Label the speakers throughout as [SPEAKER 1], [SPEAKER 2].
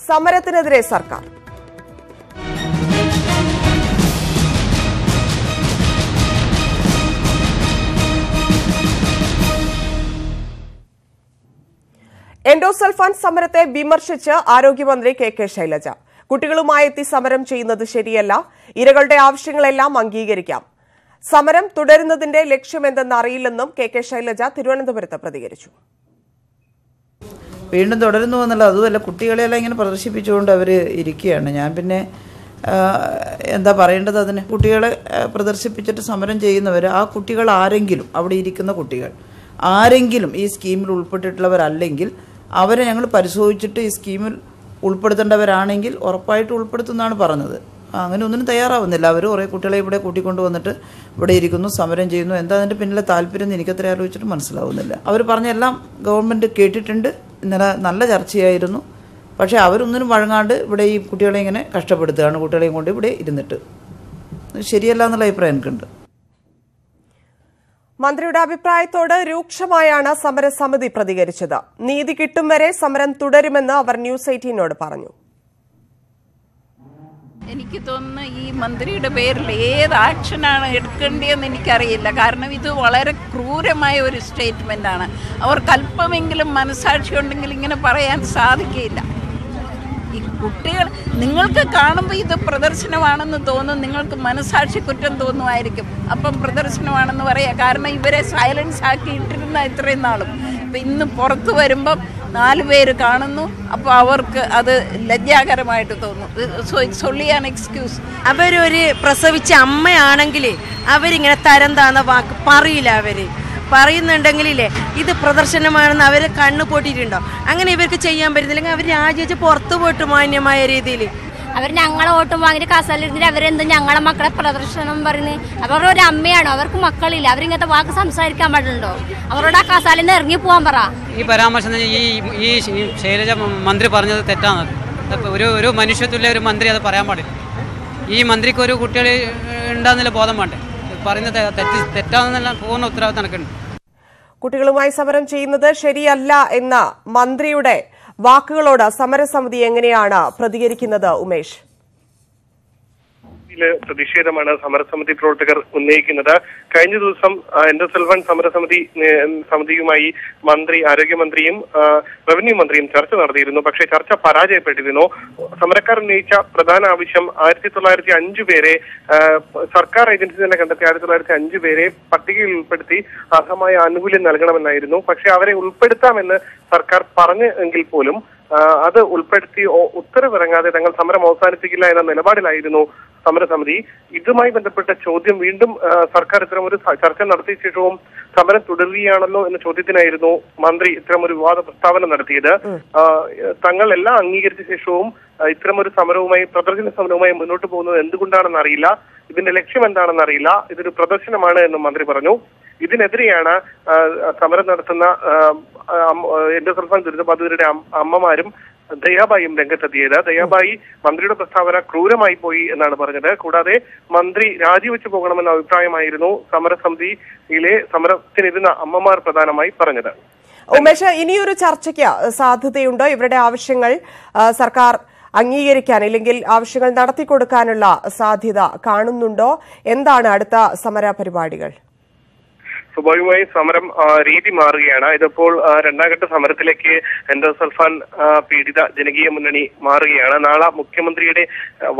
[SPEAKER 1] സമരത്തിനെതിരെ സർക്കാർ. എൻഡോസൾഫാൻ സമരത്തെ വിമർശിച്ച് ആരോഗ്യമന്ത്രി കെ ശൈലജ. കുട്ടികളുമായി എത്തി സമരം ചെയ്യുന്നത് ശരിയല്ല, ഇരകളുടെ ആവശ്യങ്ങളെല്ലാം അംഗീകരിക്കാം. സമരം തുടരുന്നതിന്റെ ലക്ഷ്യമെന്തെന്ന് അറിയില്ലെന്നും കെ ശൈലജ തിരുവനന്തപുരത്ത് പ്രതികരിച്ചു.
[SPEAKER 2] വീണ്ടും തുടരുന്നു എന്നുള്ള അതുമല്ല, കുട്ടികളെല്ലാം ഇങ്ങനെ പ്രദർശിപ്പിച്ചുകൊണ്ട് അവർ ഇരിക്കുകയാണ്. ഞാൻ പിന്നെ എന്താ പറയേണ്ടത് അതിന്? കുട്ടികളെ പ്രദർശിപ്പിച്ചിട്ട് സമരം ചെയ്യുന്നവർ, ആ കുട്ടികൾ ആരെങ്കിലും, അവിടെ ഇരിക്കുന്ന കുട്ടികൾ ആരെങ്കിലും ഈ സ്കീമിൽ ഉൾപ്പെട്ടിട്ടുള്ളവരല്ലെങ്കിൽ അവരെ ഞങ്ങൾ പരിശോധിച്ചിട്ട് ഈ സ്കീമിൽ ഉൾപ്പെടുത്തേണ്ടവരാണെങ്കിൽ ഉറപ്പായിട്ട് ഉൾപ്പെടുത്തുന്നതാണ് പറഞ്ഞത്. അങ്ങനെ ഒന്നിനും തയ്യാറാവുന്നില്ല. അവർ കുറേ കുട്ടികളെ ഇവിടെ കൂട്ടിക്കൊണ്ട് വന്നിട്ട് ഇവിടെ ഇരിക്കുന്നു, സമരം ചെയ്യുന്നു. എന്താ അതിൻ്റെ പിന്നിലെ താല്പര്യം എനിക്കത്ര ആലോചിച്ചിട്ട് മനസ്സിലാവുന്നില്ല. അവർ പറഞ്ഞെല്ലാം ഗവൺമെൻറ് കേട്ടിട്ടുണ്ട്. ഇന്നലെ നല്ല ചർച്ചയായിരുന്നു. പക്ഷേ അവരൊന്നിനും വഴങ്ങാണ്ട് ഇവിടെ ഈ കുട്ടികളെ ഇങ്ങനെ കഷ്ടപ്പെടുത്തുകയാണ്. കുട്ടികളെയും കൊണ്ട് ഇവിടെ ഇരുന്നിട്ട് ശരിയല്ല എന്നുള്ള അഭിപ്രായം എനിക്കുണ്ട്.
[SPEAKER 1] മന്ത്രിയുടെ അഭിപ്രായത്തോട് രൂക്ഷമായാണ് സമരസമിതി പ്രതികരിച്ചത്. നീതി കിട്ടും വരെ സമരം തുടരുമെന്ന് അവർ ന്യൂസ് 18നോട് പറഞ്ഞു.
[SPEAKER 3] എനിക്ക് തോന്നുന്നു ഈ മന്ത്രിയുടെ പേരിൽ ഏത് ആക്ഷനാണ് എടുക്കേണ്ടതെന്ന് എനിക്കറിയില്ല. കാരണം ഇത് വളരെ ക്രൂരമായ ഒരു സ്റ്റേറ്റ്മെൻ്റാണ്. അവർക്ക് അല്പമെങ്കിലും മനസാക്ഷി ഉണ്ടെങ്കിൽ ഇങ്ങനെ പറയാൻ സാധിക്കില്ല. ഈ കുട്ടികൾ, നിങ്ങൾക്ക് കാണുമ്പോൾ ഇത് പ്രദർശനമാണെന്ന് തോന്നും, നിങ്ങൾക്ക് മനസാക്ഷി കുറ്റം തോന്നുമായിരിക്കും. അപ്പം പ്രദർശനമാണെന്ന് പറയാം. കാരണം ഇവരെ സൈലൻസ് ആക്കിയിട്ടിരുന്ന ഇത്രയും നാളും. ഇപ്പം ഇന്ന് പുറത്ത് വരുമ്പം 4 പേര് കാണുന്നു. അപ്പോൾ അവർക്ക് അത് ലജ്ജാകരമായിട്ട് തോന്നും. സൊല്ലിയാൻ എക്സ്ക്യൂസ്.
[SPEAKER 4] അവരൊരു പ്രസവിച്ച അമ്മയാണെങ്കിൽ അവരിങ്ങനെ തരം താന്ന വാക്ക് പറയില്ല. അവർ പറയുന്നുണ്ടെങ്കിലേ ഇത് പ്രദർശനമാണെന്ന് അവർ കണ്ണ് പൊട്ടിയിട്ടുണ്ടോ? അങ്ങനെ ഇവർക്ക് ചെയ്യാൻ പറ്റുന്നില്ലെങ്കിൽ അവർ രാജിവെച്ച് പുറത്തു പോയിട്ട് മാന്യമായ രീതിയിൽ
[SPEAKER 5] അവർ ഞങ്ങളെ വോട്ടും വാങ്ങിയിട്ട് കസാലിരുന്നിട്ട് അവരെന്ത് ഞങ്ങളെ മക്കളെ പ്രദർശനം പറയുന്നത്? അവരൊരു അമ്മയാണോ? അവർക്ക് മക്കളില്ല. അവരിങ്ങനത്തെ വാക്ക് സംസാരിക്കാൻ പാടുണ്ടോ? അവരോട് ആ കസാലിൽ നിന്ന് ഇറങ്ങി പോകാൻ പറ.
[SPEAKER 6] ഈ പരാമർശം ഈ ശൈലജ മന്ത്രി പറഞ്ഞത് തെറ്റാണ്. ഒരു മനുഷ്യത്വമില്ല ഒരു മന്ത്രി അത് പറയാൻ പാടില്ല. ഈ മന്ത്രിക്ക് ഒരു കുട്ടികൾ ഉണ്ടാകുന്നില്ല ബോധം വേണ്ടേ? പറയുന്നത് തെറ്റാണെന്നല്ല പൂർണ്ണ ഉത്തരവാദിത്തം നടക്കുന്നുണ്ട്.
[SPEAKER 1] കുട്ടികളുമായി സമരം ചെയ്യുന്നത് ശരിയല്ല എന്ന മന്ത്രിയുടെ വാക്കുകളോട് സമരസമിതി എങ്ങനെയാണ് പ്രതികരിക്കുന്നത്? ഉമേഷ്.
[SPEAKER 7] പ്രതിഷേധമാണ് സമരസമിതി പ്രവർത്തകർ ഉന്നയിക്കുന്നത്. കഴിഞ്ഞ ദിവസം എൻഡോസൾഫാൻ സമിതിയുമായി ആരോഗ്യമന്ത്രിയും റവന്യൂ മന്ത്രിയും ചർച്ച നടത്തിയിരുന്നു. പക്ഷേ ചർച്ച പരാജയപ്പെട്ടിരുന്നു. സമരക്കാർ ഉന്നയിച്ച പ്രധാന ആവശ്യം 1905 പേരെ സർക്കാർ ഏജൻസി തന്നെ കണ്ടെത്തി 1905 പേരെ പട്ടികയിൽ ഉൾപ്പെടുത്തി അർഹമായ ആനുകൂല്യം നൽകണമെന്നായിരുന്നു. പക്ഷെ അവരെ ഉൾപ്പെടുത്താമെന്ന് സർക്കാർ പറഞ്ഞു എങ്കിൽ പോലും അത് ഉൾപ്പെടുത്തി ഉത്തരവിറങ്ങാതെ തങ്ങൾ സമരം അവസാനിപ്പിക്കില്ല എന്ന നിലപാടിലായിരുന്നു സമരസമിതി. ഇതുമായി ബന്ധപ്പെട്ട ചോദ്യം വീണ്ടും സർക്കാർ ഇത്തരമൊരു ചർച്ച നടത്തിയ ശേഷവും സമരം തുടരുകയാണല്ലോ എന്ന ചോദ്യത്തിനായിരുന്നു മന്ത്രി ഇത്തരമൊരു വിവാദ പ്രസ്താവന നടത്തിയത്. തങ്ങൾ എല്ലാം അംഗീകരിച്ച ശേഷവും ഇത്തരമൊരു പ്രദർശന സമരവുമായി മുന്നോട്ട് പോകുന്നത് എന്തുകൊണ്ടാണെന്ന് അറിയില്ല. ഇതിന്റെ ലക്ഷ്യം എന്താണെന്ന് അറിയില്ല. ഇതൊരു പ്രദർശനമാണ് എന്നും മന്ത്രി പറഞ്ഞു. ഇതിനെതിരെയാണ് സമരം നടത്തുന്ന എൻഡോസൾഫാൻ ദുരിതബാധിതരുടെ അമ്മമാരും ദയാബായിയും രംഗത്തെത്തിയത്. ദയാബായി മന്ത്രിയുടെ പ്രസ്താവന ക്രൂരമായി പോയി എന്നാണ് പറഞ്ഞത്. കൂടാതെ മന്ത്രി രാജിവെച്ചു പോകണമെന്ന അഭിപ്രായമായിരുന്നു സമരസമിതിയിലെ സമരത്തിനിരുന്ന അമ്മമാർ പ്രധാനമായി പറഞ്ഞത്.
[SPEAKER 1] ഉമേഷ്, ഇനിയൊരു ചർച്ചയ്ക്ക് സാധ്യതയുണ്ടോ? ഇവരുടെ ആവശ്യങ്ങൾ സർക്കാർ അംഗീകരിക്കാൻ അല്ലെങ്കിൽ ആവശ്യങ്ങൾ നടത്തിക്കൊടുക്കാനുള്ള സാധ്യത കാണുന്നുണ്ടോ? എന്താണ് അടുത്ത സമര പരിപാടികൾ?
[SPEAKER 7] സ്വാഭാവികമായും സമരം രീതി മാറുകയാണ്. ഇതിപ്പോൾ 2ാം ഘട്ട സമരത്തിലേക്ക് എൻഡോസൾഫാൻ പീഡിത ജനകീയ മുന്നണി മാറുകയാണ്. നാളെ മുഖ്യമന്ത്രിയുടെ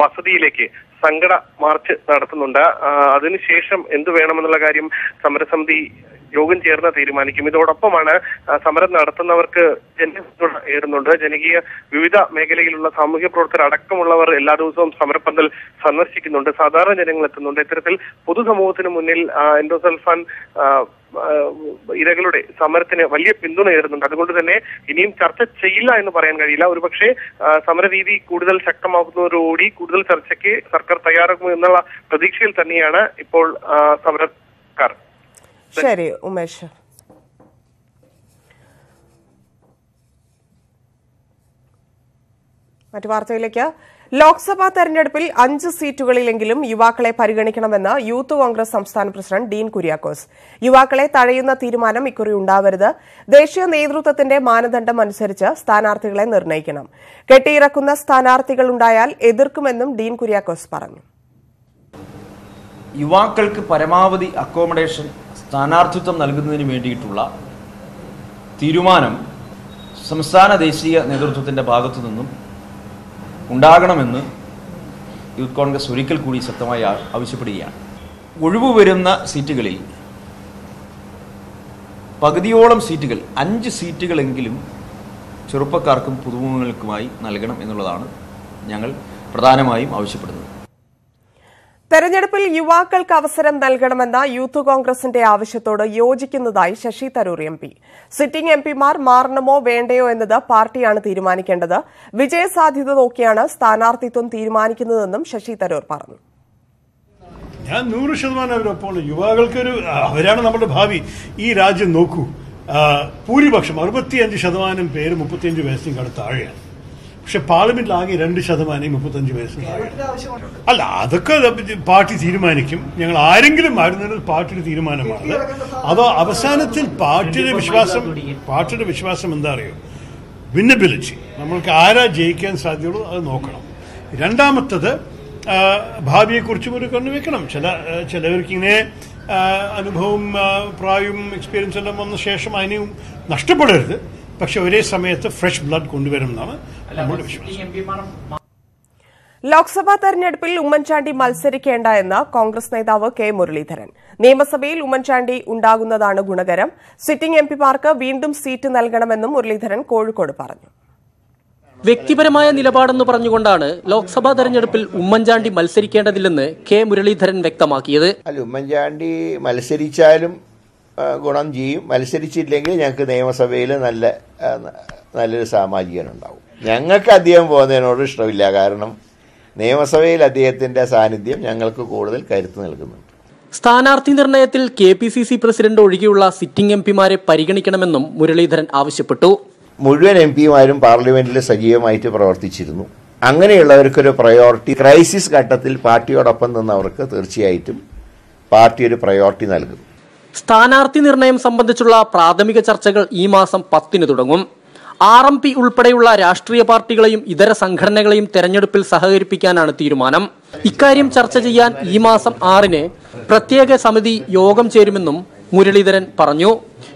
[SPEAKER 7] വസതിയിലേക്ക് സങ്കട മാർച്ച് നടത്തുന്നുണ്ട്. അതിനുശേഷം എന്തു വേണമെന്നുള്ള കാര്യം സമരസമിതി യോഗം ചേർന്ന് തീരുമാനിക്കും. ഇതോടൊപ്പമാണ് സമരം നടത്തുന്നവർക്ക് ജനപിന്തുണ ഏറുന്നുണ്ട്. വിവിധ മേഖലയിലുള്ള സാമൂഹ്യ പ്രവർത്തകർ അടക്കമുള്ളവർ എല്ലാ ദിവസവും സമരപ്പന്തൽ സന്ദർശിക്കുന്നുണ്ട്. സാധാരണ ജനങ്ങൾ എത്തുന്നുണ്ട്. ഇത്തരത്തിൽ പൊതുസമൂഹത്തിന് മുന്നിൽ എൻഡോസൾഫാൻ ഇരകളുടെ സമരത്തിന് വലിയ പിന്തുണ ഏറുന്നുണ്ട്. അതുകൊണ്ട് തന്നെ ഇനിയും ചർച്ച ചെയ്യില്ല എന്ന് പറയാൻ കഴിയില്ല. ഒരുപക്ഷെ സമരരീതി കൂടുതൽ ശക്തമാക്കുന്നതോടുകൂടി കൂടുതൽ ചർച്ചയ്ക്ക് സർക്കാർ തയ്യാറാകും എന്നുള്ള പ്രതീക്ഷയിൽ തന്നെയാണ് ഇപ്പോൾ സമരക്കാർ.
[SPEAKER 1] ശരി ഉമേഷ്. മറ്റു വാർത്തയിലേക്ക്. ലോക്സഭാ തെരഞ്ഞെടുപ്പിൽ 5 സീറ്റുകളിലെങ്കിലും യുവാക്കളെ പരിഗണിക്കണമെന്ന് യൂത്ത് കോൺഗ്രസ് സംസ്ഥാന പ്രസിഡന്റ് ഡീൻ കുര്യാക്കോസ്. യുവാക്കളെ തഴയുന്ന തീരുമാനം ഇക്കുറി ഉണ്ടാവരുത്. ദേശീയ നേതൃത്വത്തിന്റെ മാനദണ്ഡം അനുസരിച്ച് സ്ഥാനാർത്ഥികളെ നിർണ്ണയിക്കണം. കെട്ടിയിറക്കുന്ന സ്ഥാനാർത്ഥികളുണ്ടായാൽ എതിർക്കുമെന്നും ഡീൻ കുര്യാക്കോസ് പറഞ്ഞു.
[SPEAKER 8] യുവാക്കൾക്ക് പരമാവധി അക്കോമഡേഷൻ സ്ഥാനാർത്ഥിത്വം നൽകുന്നതിന് വേണ്ടിയിട്ടുള്ള തീരുമാനം സംസ്ഥാന ദേശീയ നേതൃത്വത്തിൻ്റെ ഭാഗത്തു നിന്നും ഉണ്ടാകണമെന്ന് യൂത്ത് കോൺഗ്രസ് ഒരിക്കൽ കൂടി ശക്തമായി ആവശ്യപ്പെടുകയാണ്. ഒഴിവ് വരുന്ന സീറ്റുകളിൽ പകുതിയോളം സീറ്റുകൾ 5 സീറ്റുകളെങ്കിലും ചെറുപ്പക്കാർക്കും പുതുമുഖങ്ങൾക്കുമായി നൽകണം എന്നുള്ളതാണ് ഞങ്ങൾ പ്രധാനമായും ആവശ്യപ്പെടുന്നത്.
[SPEAKER 1] തെരഞ്ഞെടുപ്പിൽ യുവാക്കൾക്ക് അവസരം നൽകണമെന്ന യൂത്ത് കോൺഗ്രസിന്റെ ആവശ്യത്തോട് യോജിക്കുന്നതായി ശശി തരൂർ MP. സിറ്റിംഗ് MPമാർ മാറണമോ വേണ്ടയോ എന്നത് പാർട്ടിയാണ് തീരുമാനിക്കേണ്ടത്. വിജയസാധ്യത നോക്കിയാണ് സ്ഥാനാർത്ഥിത്വം തീരുമാനിക്കുന്നതെന്നും ശശി തരൂർ പറഞ്ഞു.
[SPEAKER 9] ഞാൻ 100% അവരൊപ്പമാണ്. യുവാക്കൾക്കൊരു അവരാണ് നമ്മുടെ ഭാവി. ഈ രാജ്യം നോക്കൂ, ഭൂരിപക്ഷം 65% പേര് 35 വയസ്സിന് താഴെയാണ്. പക്ഷെ പാർലമെന്റിൽ ആകെ 2% 35 വയസ്സിന് താഴെ. അല്ല, അതൊക്കെ പാർട്ടി തീരുമാനിക്കും. ഞങ്ങൾ ആരെങ്കിലും ആയിരുന്നത് പാർട്ടിയുടെ തീരുമാനമാണ്. അതോ അവസാനത്തിൽ പാർട്ടിയുടെ വിശ്വാസം എന്താ അറിയോ? വിന്നബിലിറ്റി. നമ്മൾക്ക് ആരാ ജയിക്കാൻ സാധ്യതയുള്ളൂ അത് നോക്കണം. രണ്ടാമത്തത് ഭാവിയെക്കുറിച്ചും ഒരു കണ്ണു വെക്കണം. ചിലവർക്ക് ഇങ്ങനെ അനുഭവം, പ്രായവും എക്സ്പീരിയൻസ് എല്ലാം വന്ന ശേഷം അതിനും നഷ്ടപ്പെടരുത്. പക്ഷെ ഒരേ സമയത്ത് ഫ്രഷ് ബ്ലഡ് കൊണ്ടുവരുമെന്നാണ് നമ്മുടെ വിശ്വാസം.
[SPEAKER 1] ലോക്സഭാ തെരഞ്ഞെടുപ്പിൽ ഉമ്മൻചാണ്ടി മത്സരിക്കേണ്ട എന്ന് കോൺഗ്രസ് നേതാവ് കെ മുരളീധരൻ. നിയമസഭയിൽ ഉമ്മൻചാണ്ടി ഉണ്ടാകുന്നതാണ് ഗുണകരം. സിറ്റിംഗ് MPമാർക്ക് വീണ്ടും സീറ്റ് നൽകണമെന്നും മുരളീധരൻ കോഴിക്കോട് പറഞ്ഞു.
[SPEAKER 10] വ്യക്തിപരമായ നിലപാടെന്ന് പറഞ്ഞുകൊണ്ടാണ് ലോക്സഭാ തെരഞ്ഞെടുപ്പിൽ ഉമ്മൻചാണ്ടി മത്സരിക്കേണ്ടതില്ലെന്ന് കെ മുരളീധരൻ വ്യക്തമാക്കിയത്.
[SPEAKER 11] ഉമ്മൻചാണ്ടി മത്സരിച്ചാലും ഗുണം ചെയ്യും, മത്സരിച്ചില്ലെങ്കിൽ ഞങ്ങൾക്ക് നിയമസഭയിൽ നല്ലൊരു സാമാജികനുണ്ടാവും. ഞങ്ങൾക്ക് അദ്ദേഹം പോകുന്നതിനോട് ഇഷ്ടമില്ല. കാരണം നിയമസഭയിൽ അദ്ദേഹത്തിന്റെ സാന്നിധ്യം ഞങ്ങൾക്ക് കൂടുതൽ കരുത്ത് നൽകുന്നുണ്ട്.
[SPEAKER 10] സ്ഥാനാർത്ഥി നിർണയത്തിൽ KPCC പ്രസിഡന്റ് ഒഴികെയുള്ള സിറ്റിംഗ് MPമാരെ പരിഗണിക്കണമെന്നും മുരളീധരൻ ആവശ്യപ്പെട്ടു.
[SPEAKER 11] മുഴുവൻ MPമാരും പാർലമെന്റിൽ സജീവമായിട്ട് പ്രവർത്തിച്ചിരുന്നു. അങ്ങനെയുള്ളവർക്കൊരു പ്രയോറിറ്റി, ക്രൈസിസ് ഘട്ടത്തിൽ പാർട്ടിയോടൊപ്പം നിന്നവർക്ക് തീർച്ചയായിട്ടും പാർട്ടി ഒരു പ്രയോറിറ്റി നൽകും.
[SPEAKER 10] സ്ഥാനാർത്ഥി നിർണയം സംബന്ധിച്ചുള്ള പ്രാഥമിക ചർച്ചകൾ ഈ മാസം 10 തുടങ്ങും. RMP ഉൾപ്പെടെയുള്ള രാഷ്ട്രീയ പാർട്ടികളെയും ഇതര സംഘടനകളെയും തെരഞ്ഞെടുപ്പിൽ സഹകരിപ്പിക്കാനാണ് തീരുമാനം. ഇക്കാര്യം ചർച്ച ചെയ്യാൻ ഈ മാസം 6 പ്രത്യേക സമിതി യോഗം ചേരുമെന്നും മുരളീധരൻ പറഞ്ഞു.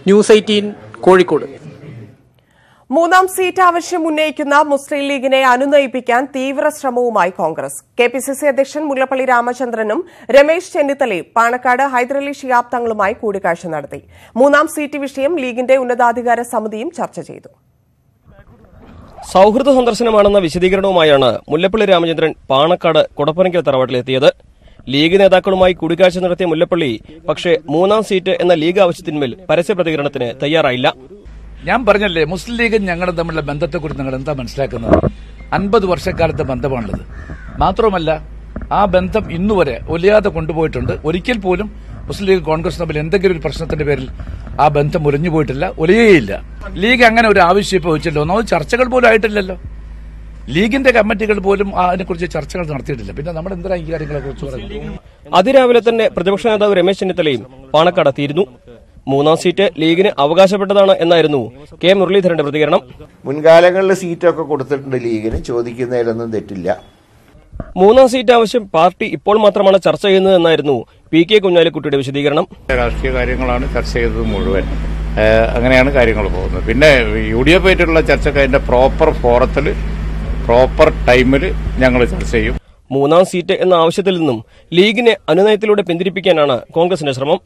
[SPEAKER 10] ന്യൂസ് 18 കോഴിക്കോട്.
[SPEAKER 1] 3ാം സീറ്റ് ആവശ്യം ഉന്നയിക്കുന്ന മുസ്ലിം ലീഗിനെ അനുനയിപ്പിക്കാൻ തീവ്ര ശ്രമവുമായി കോൺഗ്രസ്. KPCC അധ്യക്ഷൻ മുല്ലപ്പള്ളി രാമചന്ദ്രനും രമേശ് ചെന്നിത്തലയും പാണക്കാട് ഹൈദരലി ശിഹാബ് തങ്ങളുമായി കൂടിക്കാഴ്ച നടത്തി. 3ാം സീറ്റ് വിഷയം ലീഗിന്റെ ഉന്നതാധികാര സമിതിയും ചർച്ച ചെയ്തു.
[SPEAKER 12] സൌഹൃദ സന്ദർശനമാണെന്ന വിശദീകരണവുമായാണ് മുല്ലപ്പള്ളി രാമചന്ദ്രൻ പാണക്കാട് കൊടപ്പനക്കൽ തറവാട്ടിലെത്തിയത്. ലീഗ് നേതാക്കളുമായി കൂടിക്കാഴ്ച നടത്തിയ മുല്ലപ്പള്ളി പക്ഷേ 3ാം സീറ്റ് എന്ന ലീഗ് ആവശ്യത്തിന്മേൽ പരസ്യ പ്രതികരണത്തിന് തയ്യാറായില്ല.
[SPEAKER 13] ഞാൻ പറഞ്ഞല്ലേ, മുസ്ലിം ലീഗും ഞങ്ങളും തമ്മിലുള്ള ബന്ധത്തെക്കുറിച്ച് നിങ്ങൾ എന്താ മനസ്സിലാക്കുന്നത്? 50 വർഷക്കാലത്തെ ബന്ധമാണുള്ളത്. മാത്രവുമല്ല, ആ ബന്ധം ഇന്നുവരെ ഒലിയാതെ കൊണ്ടുപോയിട്ടുണ്ട്. ഒരിക്കൽ പോലും മുസ്ലിം ലീഗ് കോൺഗ്രസ് തമ്മിൽ എന്തെങ്കിലും ഒരു പ്രശ്നത്തിന്റെ പേരിൽ ആ ബന്ധം മുറിഞ്ഞു പോയിട്ടില്ല, ഒലിയേയില്ല. ലീഗ് അങ്ങനെ ഒരു ആവശ്യം ഇപ്പോൾ വെച്ചല്ലോ, ഒന്നാമത് ചർച്ചകൾ പോലും ആയിട്ടില്ലല്ലോ. ലീഗിന്റെ കമ്മിറ്റികൾ പോലും അതിനെക്കുറിച്ച് ചർച്ചകൾ നടത്തിയിട്ടില്ല. പിന്നെ നമ്മൾ എന്തിനാ ഈ കാര്യങ്ങളെ കുറിച്ച് പറയുന്നത്?
[SPEAKER 12] അതിരാവിലെ തന്നെ പ്രതിപക്ഷ നേതാവ് രമേശ് ചെന്നിത്തലയും പാണക്കാട് എത്തിയിരുന്നു. 3ാം സീറ്റ് ലീഗിന് അവകാശപ്പെട്ടതാണ് എന്നായിരുന്നു കെ മുരളീധരന്റെ പ്രതികരണം.
[SPEAKER 11] മുൻകാലങ്ങളിൽ സീറ്റൊക്കെ കൊടുത്തിട്ടുണ്ട് ലീഗിന്, ചോദിക്കുന്നതിലൊന്നും തെറ്റില്ല.
[SPEAKER 12] 3ാം സീറ്റ് ആവശ്യം പാർട്ടി ഇപ്പോൾ മാത്രമാണ് ചർച്ച ചെയ്യുന്നതെന്നായിരുന്നു PK കുഞ്ഞാലിക്കുട്ടിയുടെ വിശദീകരണം.
[SPEAKER 14] രാഷ്ട്രീയ കാര്യങ്ങളാണ് ചർച്ച ചെയ്തത് മുഴുവൻ. അങ്ങനെയാണ് കാര്യങ്ങൾ പോകുന്നത്. പിന്നെ UDF ആയിട്ടുള്ള ചർച്ചയ്ക്ക് അതിന്റെ പ്രോപ്പർ ഫോറത്തിൽ പ്രോപ്പർ ടൈമിൽ ഞങ്ങൾ ചർച്ച ചെയ്യും.
[SPEAKER 12] 3ാം സീറ്റ് എന്ന ആവശ്യത്തിൽ നിന്നും ലീഗിനെ അനുനയത്തിലൂടെ പിന്തിരിപ്പിക്കാനാണ് കോൺഗ്രസിന്റെ ശ്രമം.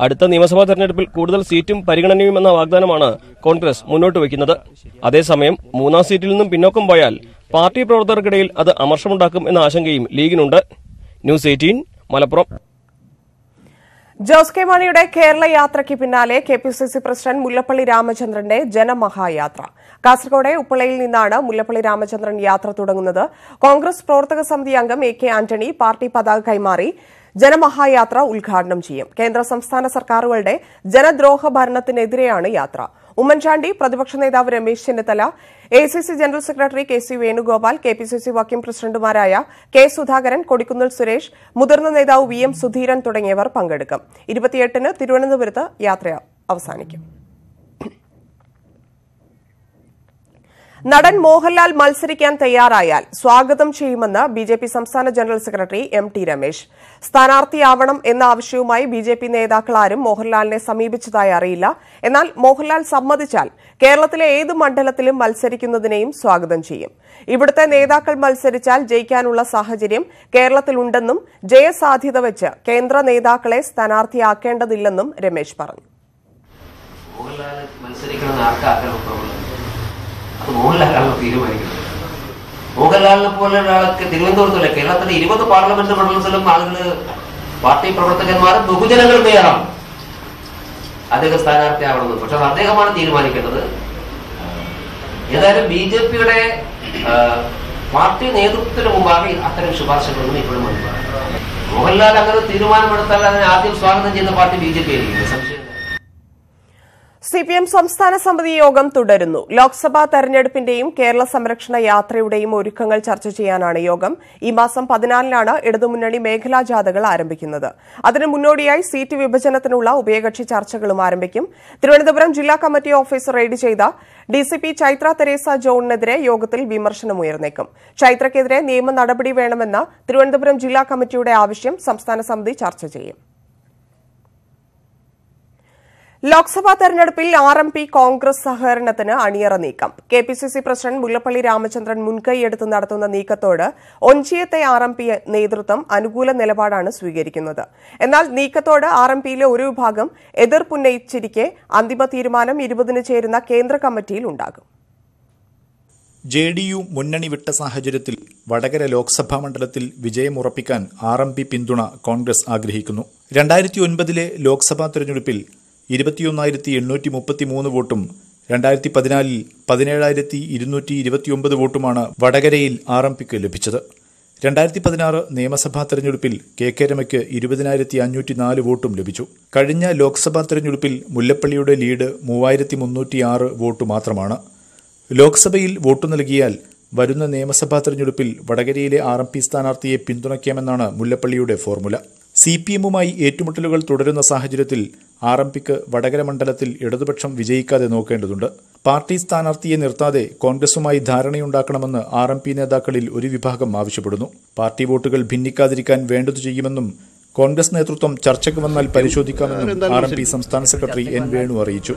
[SPEAKER 12] അടുത്ത നിയമസഭാ തെരഞ്ഞെടുപ്പിൽ കൂടുതൽ സീറ്റും പരിഗണനയും എന്ന വാഗ്ദാനമാണ് കോൺഗ്രസ് മുന്നോട്ട് വയ്ക്കുന്നത്. അതേസമയം 3ാം സീറ്റിൽ നിന്നും പിന്നോക്കം പോയാൽ പാർട്ടി പ്രവർത്തകർക്കിടയിൽ അത് അമർഷമുണ്ടാക്കും എന്ന ആശങ്കയും ലീഗിനുണ്ട്. ന്യൂസ് 18 മലപ്പുറം.
[SPEAKER 1] ജോസ് കെ മാണിയുടെ കേരള യാത്രയ്ക്ക് പിന്നാലെ KPCC പ്രസിഡന്റ് മുല്ലപ്പള്ളി രാമചന്ദ്രന്റെ ജനമഹായാത്ര. കാസർഗോഡ് ഉപ്പളയിൽ നിന്നാണ് മുല്ലപ്പള്ളി രാമചന്ദ്രൻ യാത്ര തുടങ്ങുന്നത്. കോൺഗ്രസ് പ്രവർത്തക സമിതി അംഗം AK ആന്റണി പാർട്ടി പതാക കൈമാറി ജനമഹായാത്ര ഉദ്ഘാടനം ചെയ്യും. കേന്ദ്ര സംസ്ഥാന സർക്കാരുകളുടെ ജനദ്രോഹ ഭരണത്തിനെതിരെയാണ് യാത്ര. ഉമ്മൻചാണ്ടി, പ്രതിപക്ഷ നേതാവ് Ramesh Chennithala, ACC general secretary KC Venugopal, KPCC working പ്രസിഡന്റുമാരായ K സുധാകരൻ, കൊടിക്കുന്നിൽ സുരേഷ്, മുതിർന്ന നേതാവ് VM സുധീരൻ തുടങ്ങിയവർ പങ്കെടുക്കും. 28-ന് തിരുവനന്തപുരത്ത് യാത്ര അവസാനിക്കും. നടൻ മോഹൻലാൽ മത്സരിക്കാൻ തയ്യാറായാൽ സ്വാഗതം ചെയ്യുമെന്ന് BJP സംസ്ഥാന ജനറൽ സെക്രട്ടറി MT രമേശ്. സ്ഥാനാർത്ഥിയാവണം എന്ന ആവശ്യവുമായി BJP നേതാക്കളാരും മോഹൻലാലിനെ സമീപിച്ചതായി അറിയില്ല. എന്നാൽ മോഹൻലാൽ സമ്മതിച്ചാൽ കേരളത്തിലെ ഏത് മണ്ഡലത്തിലും മത്സരിക്കുന്നതിനെയും സ്വാഗതം ചെയ്യും. ഇവിടുത്തെ നേതാക്കൾ മത്സരിച്ചാൽ ജയിക്കാനുള്ള സാഹചര്യം കേരളത്തിലുണ്ടെന്നും ജയസാധ്യത വെച്ച് കേന്ദ്ര നേതാക്കളെ സ്ഥാനാർത്ഥിയാക്കേണ്ടതില്ലെന്നും രമേശ് പറഞ്ഞു.
[SPEAKER 15] മോഹൻലാലാണോ തീരുമാനിക്കുന്നത്? മോഹൻലാലിനെ പോലെ ഒരാൾക്ക് തിരുവനന്തപുരത്തല്ല, കേരളത്തിലെ 20 പാർലമെന്റ് മണ്ഡലത്തിലും ആളുകൾ, പാർട്ടി പ്രവർത്തകന്മാരും ബഹുജനങ്ങളും തയ്യാറാണ് അദ്ദേഹം സ്ഥാനാർത്ഥിയാവണമെന്ന്. പക്ഷെ അത് അദ്ദേഹമാണ് തീരുമാനിക്കേണ്ടത്. ഏതായാലും BJPയുടെ പാർട്ടി നേതൃത്വത്തിന് മുമ്പാണ് അത്തരം ശുപാർശകളൊന്നും ഇപ്പോഴും വന്നിട്ടുണ്ട്. മോഹൻലാൽ അങ്ങനെ തീരുമാനമെടുത്താൽ അതിനെ ആദ്യം സ്വാഗതം ചെയ്യുന്ന പാർട്ടി BJP ആയിരിക്കും, സംശയം.
[SPEAKER 1] CPM സംസ്ഥാന സമിതി യോഗം തുടരുന്നു. ലോക്സഭാ തെരഞ്ഞെടുപ്പിന്റെയും കേരള സംരക്ഷണ യാത്രയുടെയും ഒരുക്കങ്ങൾ ചർച്ച ചെയ്യാനാണ് യോഗം. ഈ മാസം 14-നാണ് ഇടതുമുന്നണി മേഖലാ ജാഥകൾ ആരംഭിക്കുന്നത്. അതിന് മുന്നോടിയായി സീറ്റ് വിഭജനത്തിനുള്ള ഉഭയകക്ഷി ചർച്ചകളും ആരംഭിക്കും. തിരുവനന്തപുരം ജില്ലാ കമ്മിറ്റി ഓഫീസ് റെയ്ഡ് ചെയ്ത DCP ചൈത്ര തെരേസ ജോണിനെതിരെ യോഗത്തിൽ വിമർശനമുയർന്നേക്കും. ചൈത്രയ്ക്കെതിരെ നിയമ നടപടി വേണമെന്ന തിരുവനന്തപുരം ജില്ലാ കമ്മിറ്റിയുടെ ആവശ്യം സംസ്ഥാന സമിതി ചർച്ച ചെയ്യും. ലോക്സഭാ തെരഞ്ഞെടുപ്പിൽ RMP കോൺഗ്രസ് സഹകരണത്തിന് അണിയറ നീക്കം. KPCC പ്രസിഡന്റ് മുല്ലപ്പള്ളി രാമചന്ദ്രൻ മുൻകൈയെടുത്ത് നടത്തുന്ന നീക്കത്തോട് ഒഞ്ചിയത്തെ RMP നേതൃത്വം അനുകൂല നിലപാടാണ് സ്വീകരിക്കുന്നത്. എന്നാൽ നീക്കത്തോട് RMPയിലെ ഒരു വിഭാഗം എതിർപ്പുന്നയിച്ചിരിക്കെ അന്തിമ തീരുമാനം 20-ന് ചേരുന്ന കേന്ദ്ര കമ്മിറ്റിയിൽ ഉണ്ടാകും.
[SPEAKER 16] JDU മുന്നണി വിട്ട സാഹചര്യത്തിൽ വടകര ലോക്സഭാ മണ്ഡലത്തിൽ വിജയമുറപ്പിക്കാൻ RMP പിന്തുണ കോൺഗ്രസ് ആഗ്രഹിക്കുന്നു. 2009-ലെ ലോക്സഭാ തെരഞ്ഞെടുപ്പിൽ 21,833 വോട്ടും 2014-ൽ 17,229 വോട്ടുമാണ് വടകരയിൽ RMPക്ക് ലഭിച്ചത്. 2016 നിയമസഭാ തെരഞ്ഞെടുപ്പിൽ KK രമയ്ക്ക് 20,504 വോട്ടും ലഭിച്ചു. കഴിഞ്ഞ ലോക്സഭാ തെരഞ്ഞെടുപ്പിൽ മുല്ലപ്പള്ളിയുടെ ലീഡ് 3,306 വോട്ട് മാത്രമാണ്. ലോക്സഭയിൽ വോട്ട് നൽകിയാൽ വരുന്ന നിയമസഭാ തെരഞ്ഞെടുപ്പിൽ വടകരയിലെ RMP സ്ഥാനാർത്ഥിയെ പിന്തുണയ്ക്കാമെന്നാണ് മുല്ലപ്പള്ളിയുടെ ഫോർമുല. CPM-മായി ഏറ്റുമുട്ടലുകൾ തുടരുന്ന സാഹചര്യത്തിൽ RMPക്ക് വടകര മണ്ഡലത്തിൽ ഇടതുപക്ഷം വിജയിക്കാതെ നോക്കേണ്ടതുണ്ട്. പാർട്ടി സ്ഥാനാർത്ഥിയെ നിർത്താതെ കോൺഗ്രസുമായി ധാരണയുണ്ടാക്കണമെന്ന് RMP നേതാക്കളിൽ ഒരു വിഭാഗം ആവശ്യപ്പെടുന്നു. പാർട്ടി വോട്ടുകൾ ഭിന്നിക്കാതിരിക്കാൻ വേണ്ടതു ചെയ്യുമെന്നും കോൺഗ്രസ് നേതൃത്വം ചർച്ചയ്ക്ക് വന്നാൽ പരിശോധിക്കാമെന്നും RMP സംസ്ഥാന സെക്രട്ടറി N. വേണു അറിയിച്ചു.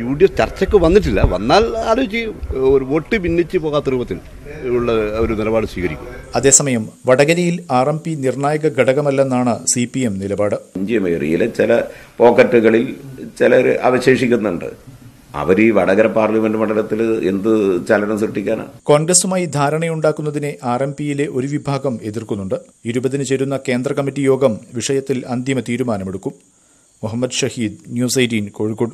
[SPEAKER 17] UDF ചർച്ചയ്ക്ക് വന്നിട്ടില്ല, വന്നാൽ ആലോചിച്ച് ഒരു വോട്ട് ഭിന്നിച്ച് പോകാത്ത രൂപത്തിൽ ഉള്ള ഒരു നിലപാട് സ്വീകരിക്കും.
[SPEAKER 16] അതേസമയം വടകരയിൽ RMP നിർണായക ഘടകമല്ലെന്നാണ് CPM നിലപാട്.
[SPEAKER 18] ഇഞ്ചിമേറിയിലെ ചില പോക്കറ്റുകളിൽ ചിലർ അവശേഷിക്കുന്നുണ്ട്. അവർ ഈ വടകര പാർലമെന്റ് മണ്ഡലത്തിൽ എന്ത് ചലനം സൃഷ്ടിക്കാനാണ്?
[SPEAKER 16] കോൺഗ്രസുമായി ധാരണയുണ്ടാക്കുന്നതിനെ RMPയിലെ ഒരു വിഭാഗം എതിർക്കുന്നുണ്ട്. 20-ന് ചേരുന്ന കേന്ദ്ര കമ്മിറ്റി യോഗം വിഷയത്തിൽ അന്തിമ തീരുമാനമെടുക്കും. മുഹമ്മദ് ഷഹീദ്, ന്യൂസ് 18, കോഴിക്കോട്.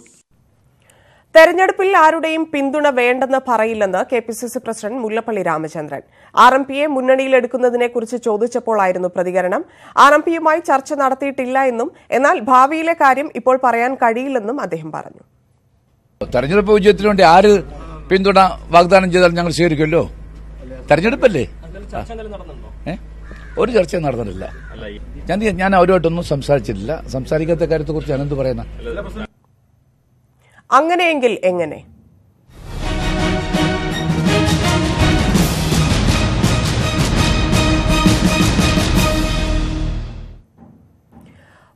[SPEAKER 1] തെരഞ്ഞെടുപ്പിൽ ആരുടെയും പിന്തുണ വേണ്ടെന്ന് പറയില്ലെന്ന് KPCC പ്രസിഡന്റ് മുല്ലപ്പള്ളി രാമചന്ദ്രൻ. RMPയെ മുന്നണിയിലെടുക്കുന്നതിനെക്കുറിച്ച് ചോദിച്ചപ്പോഴായിരുന്നു പ്രതികരണം. RMPയുമായി ചർച്ച നടത്തിയിട്ടില്ല എന്നും എന്നാൽ ഭാവിയിലെ കാര്യം ഇപ്പോൾ പറയാൻ കഴിയില്ലെന്നും അദ്ദേഹം പറഞ്ഞു.
[SPEAKER 13] തെരഞ്ഞെടുപ്പ് വിജയത്തിന് വേണ്ടി ആര് പിന്തുണ വാഗ്ദാനം ചെയ്താൽ ഞങ്ങൾ സ്വീകരിക്കുമല്ലോ. തെരഞ്ഞെടുപ്പല്ലേ, ഒരു ചർച്ച നടന്നിട്ടില്ല. ഞാൻ അവരുമായിട്ടൊന്നും സംസാരിച്ചിട്ടില്ല. സംസാരിക്കാത്ത കാര്യത്തെക്കുറിച്ച് ഞാനെന്ത് പറയുന്ന?
[SPEAKER 1] അങ്ങനെയെങ്കിൽ എങ്ങനെ?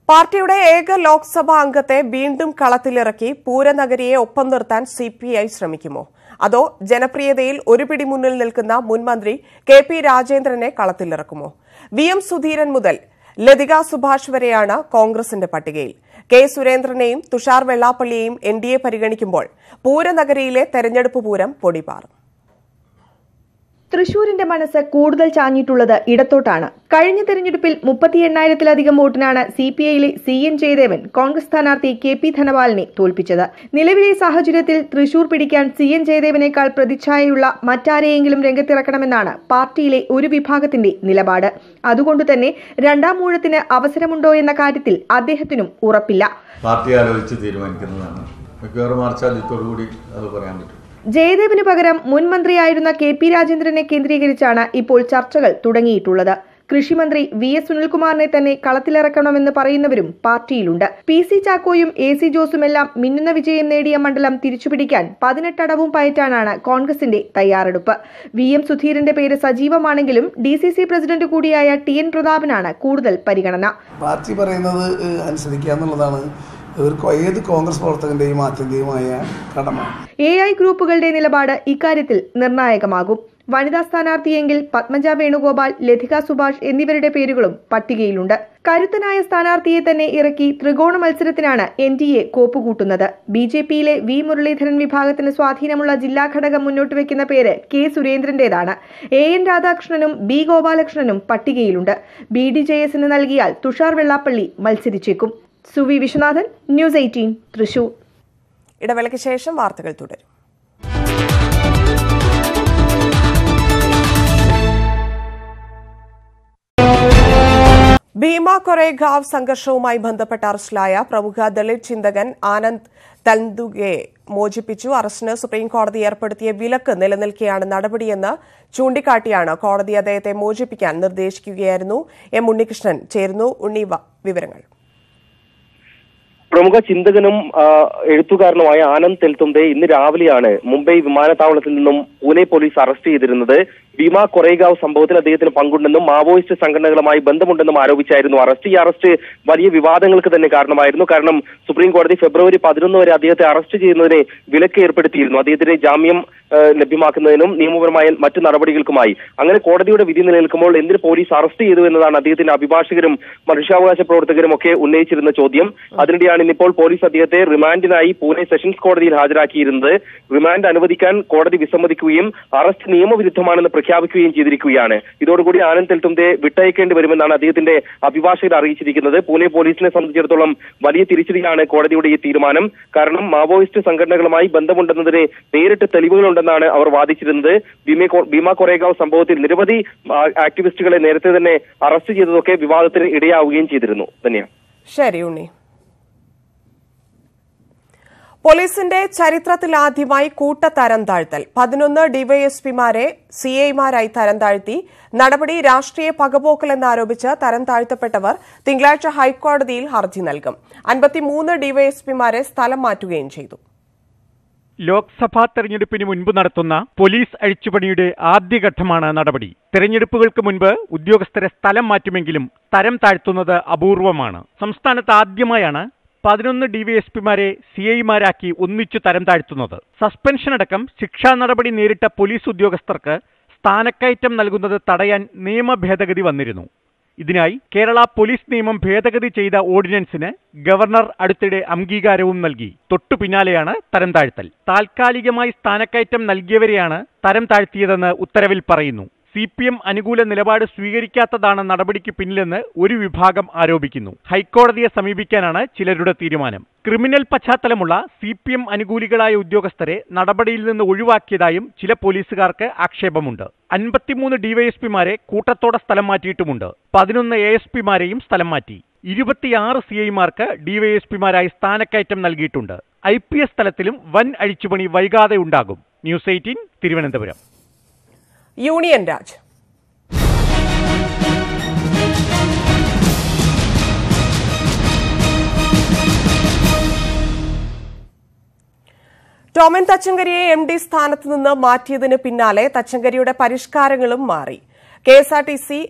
[SPEAKER 1] പാർട്ടിയുടെ ഏക ലോക്സഭാ അംഗത്തെ വീണ്ടും കളത്തിലിറക്കി പൂരനഗരിയെ ഒപ്പം നിർത്താൻ CPI ശ്രമിക്കുമോ? അതോ ജനപ്രിയതയിൽ ഒരു പിടി മുന്നിൽ നിൽക്കുന്ന മുൻമന്ത്രി KP രാജേന്ദ്രനെ കളത്തിലിറക്കുമോ? VM സുധീരൻ മുതൽ ലതിക സുഭാഷ് വരെയാണ് കോൺഗ്രസിന്റെ പട്ടികയിൽ. K സുരേന്ദ്രനെയും തുഷാർ വെള്ളാപ്പള്ളിയെയും NDA പരിഗണിക്കുമ്പോൾ പൂരനഗരിയിലെ തെരഞ്ഞെടുപ്പ് പൂരം പൊടിപാറും.
[SPEAKER 19] തൃശൂരിന്റെ മനസ്സ് കൂടുതൽ ചാഞ്ഞിട്ടുള്ളത് ഇടത്തോട്ടാണ്. കഴിഞ്ഞ തെരഞ്ഞെടുപ്പിൽ 38,000-ലധികം വോട്ടിനാണ് CPIയിലെ CN ജയദേവൻ കോൺഗ്രസ് സ്ഥാനാർത്ഥി KP ധനപാലിനെ തോൽപ്പിച്ചത്. നിലവിലെ സാഹചര്യത്തിൽ തൃശൂർ പിടിക്കാൻ CN ജയദേവനേക്കാൾ പ്രതിച്ഛായയുള്ള മറ്റാരെയെങ്കിലും രംഗത്തിറക്കണമെന്നാണ് പാർട്ടിയിലെ ഒരു വിഭാഗത്തിന്റെ നിലപാട്. അതുകൊണ്ടുതന്നെ രണ്ടാം ഊഴത്തിന് അവസരമുണ്ടോ എന്ന കാര്യത്തിൽ അദ്ദേഹത്തിനും ഉറപ്പില്ല.
[SPEAKER 20] പാർട്ടി ആലോചിച്ച് തീരുമാനിക്കുന്നതാണ്. മിക്കവാറും മാർച്ചാദ്യത്തോടുകൂടി അത് പറയാൻ പറ്റും.
[SPEAKER 19] ജയദേവിന് പകരം മുൻ മന്ത്രിയായിരുന്ന KP രാജേന്ദ്രനെ കേന്ദ്രീകരിച്ചാണ് ഇപ്പോൾ ചർച്ചകൾ തുടങ്ങിയിട്ടുള്ളത്. കൃഷിമന്ത്രി VS സുനിൽകുമാറിനെ തന്നെ കളത്തിലിറക്കണമെന്ന് പറയുന്നവരും പാർട്ടിയിലുണ്ട്. PC ചാക്കോയും AC ജോസുമെല്ലാം മിന്നുന്ന വിജയം നേടിയ മണ്ഡലം തിരിച്ചുപിടിക്കാൻ 18 അടവും പയറ്റാനാണ് കോൺഗ്രസിന്റെ തയ്യാറെടുപ്പ്. VM സുധീരന്റെ പേര് സജീവമാണെങ്കിലും DCC പ്രസിഡന്റ് കൂടിയായ TN പ്രതാപനാണ് കൂടുതൽ പരിഗണന.
[SPEAKER 21] പാർട്ടി പറയുന്നത് അനുസരിക്കുക എന്നുള്ളതാണ് ഏത് കോൺഗ്രസ് പ്രവർത്തകന്റെയും ആത്യന്തികമായ കടമ.
[SPEAKER 19] AI ഗ്രൂപ്പുകളുടെ നിലപാട് ഇക്കാര്യത്തിൽ നിർണായകമാകും. വനിതാ സ്ഥാനാർത്ഥിയെങ്കിൽ പത്മജ വേണുഗോപാൽ, ലതിക സുഭാഷ് എന്നിവരുടെ പേരുകളും പട്ടികയിലുണ്ട്. കരുത്തനായ സ്ഥാനാർത്ഥിയെ തന്നെ ഇറക്കി ത്രികോണ മത്സരത്തിനാണ് NDA കോപ്പുകൂട്ടുന്നത്. BJPയിലെ V മുരളീധരൻ വിഭാഗത്തിന് സ്വാധീനമുള്ള ജില്ലാ ഘടകം മുന്നോട്ട് വയ്ക്കുന്ന പേര് K സുരേന്ദ്രന്റേതാണ്. AN രാധാകൃഷ്ണനും B ഗോപാലകൃഷ്ണനും പട്ടികയിലുണ്ട്. BDJSന് നൽകിയാൽ തുഷാർ വെള്ളാപ്പള്ളി മത്സരിച്ചേക്കും. സുവി വിശ്വനാഥൻ, ന്യൂസ് 18 തൃശൂർ.
[SPEAKER 1] ഇടവേളയ്ക്ക് ശേഷം വാർത്തകൾ തുടരും. ഭീമ കൊറേഗാവ് സംഘർഷവുമായി ബന്ധപ്പെട്ട് അറസ്റ്റിലായ പ്രമുഖ ദളിത് ചിന്തകൻ ആനന്ദ് തൽദുഗെ മോചിപ്പിച്ചു. അറസ്റ്റിന് സുപ്രീംകോടതി ഏർപ്പെടുത്തിയ വിലക്ക് നിലനിൽക്കെയാണ് നടപടിയെന്ന് ചൂണ്ടിക്കാട്ടിയാണ് കോടതി അദ്ദേഹത്തെ മോചിപ്പിക്കാൻ നിർദ്ദേശിക്കുകയായിരുന്നു. M ഉണ്ണികൃഷ്ണൻ ചേരുന്നു. ഉണ്ണി, വിവരങ്ങൾ.
[SPEAKER 22] പ്രമുഖ ചിന്തകനും എഴുത്തുകാരനുമായ ആനന്ദ് തെൽതുംബെ ഇന്ന് രാവിലെയാണ് മുംബൈ വിമാനത്താവളത്തിൽ നിന്നും പൂനെ പോലീസ് അറസ്റ്റ് ചെയ്തിരുന്നത്. ഭീമ കൊറേഗാവ് സംഭവത്തിൽ അദ്ദേഹത്തിന് പങ്കുണ്ടെന്നും മാവോയിസ്റ്റ് സംഘടനകളുമായി ബന്ധമുണ്ടെന്നും ആരോപിച്ചായിരുന്നു അറസ്റ്റ്. ഈ അറസ്റ്റ് വലിയ വിവാദങ്ങൾക്ക് തന്നെ കാരണമായിരുന്നു. കാരണം സുപ്രീം കോടതി ഫെബ്രുവരി 11 വരെ അദ്ദേഹത്തെ അറസ്റ്റ് ചെയ്യുന്നതിന് വിലക്ക് ഏർപ്പെടുത്തിയിരുന്നു, അദ്ദേഹത്തിന് ജാമ്യം ലഭ്യമാക്കുന്നതിനും നിയമപരമായ മറ്റു നടപടികൾക്കുമായി. അങ്ങനെ കോടതിയുടെ വിധി നിലനിൽക്കുമ്പോൾ എന്തിന് പോലീസ് അറസ്റ്റ് ചെയ്തു എന്നതാണ് അദ്ദേഹത്തിന്റെ അഭിഭാഷകരും മനുഷ്യാവകാശ പ്രവർത്തകരും ഒക്കെ ഉന്നയിച്ചിരുന്ന ചോദ്യം. അതിനിടെയാണ് ഇന്നിപ്പോൾ പോലീസ് അദ്ദേഹത്തെ റിമാൻഡിനായി പൂനെ സെഷൻസ് കോടതിയിൽ ഹാജരാക്കിയിരുന്നത്. റിമാൻഡ് അനുവദിക്കാൻ കോടതി വിസമ്മതിക്കുകയും അറസ്റ്റ് നിയമവിരുദ്ധമാണെന്ന് പ്രഖ്യാപിക്കുകയും ചെയ്തിരിക്കുകയാണ്. ഇതോടുകൂടി ആനന്ദ് തെൽതുംബെ വിട്ടയക്കേണ്ടി വരുമെന്നാണ് അദ്ദേഹത്തിന്റെ അഭിഭാഷകർ അറിയിച്ചിരിക്കുന്നത്. പൂനെ പോലീസിനെ സംബന്ധിച്ചിടത്തോളം വലിയ തിരിച്ചടിയാണ് കോടതിയുടെ ഈ തീരുമാനം. കാരണം മാവോയിസ്റ്റ് സംഘടനകളുമായി ബന്ധമുണ്ടെന്നതിന് നേരിട്ട് തെളിവുകളുണ്ടെന്നാണ് അവർ വാദിച്ചിരുന്നത്. ഭീമ കൊറേഗാവ് സംഭവത്തിൽ നിരവധി ആക്ടിവിസ്റ്റുകളെ നേരത്തെ തന്നെ അറസ്റ്റ് ചെയ്തതൊക്കെ വിവാദത്തിന് ഇടയാവുകയും ചെയ്തിരുന്നു. തന്നെയാണ്.
[SPEAKER 1] ശരി ഉണ്ണി. പോലീസിന്റെ ചരിത്രത്തിലാദ്യമായി കൂട്ടത്തരം താഴ്ത്തൽ. 11 ഡിവൈഎസ്പിമാരെ CIമാരായി തരം താഴ്ത്തി. നടപടി രാഷ്ട്രീയ പകപോക്കലെന്നാരോപിച്ച് തരം താഴ്ത്തപ്പെട്ടവർ തിങ്കളാഴ്ച ഹൈക്കോടതിയിൽ ഹർജി നൽകും. 53 ഡിവൈഎസ്പിമാരെ സ്ഥലം മാറ്റുകയും ചെയ്തു.
[SPEAKER 23] ലോക്സഭാ തെരഞ്ഞെടുപ്പിന് മുൻപ് നടത്തുന്ന പോലീസ് അഴിച്ചുപണിയുടെ ആദ്യഘട്ടമാണ് നടപടി. തെരഞ്ഞെടുപ്പുകൾക്ക് മുൻപ് ഉദ്യോഗസ്ഥരെ സ്ഥലം മാറ്റുമെങ്കിലും തരം താഴ്ത്തുന്നത് അപൂർവമാണ്. സംസ്ഥാനത്ത് ആദ്യമായാണ് 11 ഡിവൈഎസ്പിമാരെ CIമാരാക്കി ഒന്നിച്ചു തരം താഴ്ത്തുന്നത്. സസ്പെൻഷനടക്കം ശിക്ഷാ നടപടി നേരിട്ട പോലീസ് ഉദ്യോഗസ്ഥർക്ക് സ്ഥാനക്കയറ്റം നൽകുന്നത് തടയാൻ നിയമ ഭേദഗതി വന്നിരുന്നു. ഇതിനായി കേരള പോലീസ് നിയമം ഭേദഗതി ചെയ്ത ഓർഡിനൻസിന് ഗവർണർ അടുത്തിടെ അംഗീകാരവും നൽകി. തൊട്ടു പിന്നാലെയാണ് തരം താഴ്ത്തൽ. താൽക്കാലികമായി സ്ഥാനക്കയറ്റം നൽകിയവരെയാണ് തരം താഴ്ത്തിയതെന്ന് ഉത്തരവിൽ പറയുന്നു. CPM അനുകൂല നിലപാട് സ്വീകരിക്കാത്തതാണ് നടപടിക്ക് പിന്നിലെന്ന് ഒരു വിഭാഗം ആരോപിക്കുന്നു. ഹൈക്കോടതിയെ സമീപിക്കാനാണ് ചിലരുടെ തീരുമാനം. ക്രിമിനൽ പശ്ചാത്തലമുള്ള CPM അനുകൂലികളായ ഉദ്യോഗസ്ഥരെ നടപടിയിൽ നിന്ന് ഒഴിവാക്കിയതായും ചില പോലീസുകാർക്ക് ആക്ഷേപമുണ്ട്. 53 ഡിവൈഎസ്പിമാരെ കൂട്ടത്തോടെ സ്ഥലം മാറ്റിയിട്ടുമുണ്ട്. 11 ASPമാരെയും സ്ഥലം മാറ്റി. 26 CIമാർക്ക് ഡിവൈഎസ്പിമാരായി സ്ഥാനക്കയറ്റം നൽകിയിട്ടുണ്ട്. IPS തലത്തിലും വൻ അഴിച്ചുപണി വൈകാതെ ഉണ്ടാകും. ന്യൂസ് 18 തിരുവനന്തപുരം.
[SPEAKER 1] യൂണിയൻ രാജ്. ടോമിൻ തച്ചങ്കരിയെ MD സ്ഥാനത്ത് നിന്ന് മാറ്റിയതിന് പിന്നാലെ തച്ചങ്കരിയുടെ പരിഷ്കാരങ്ങളും മാറി. KSRTC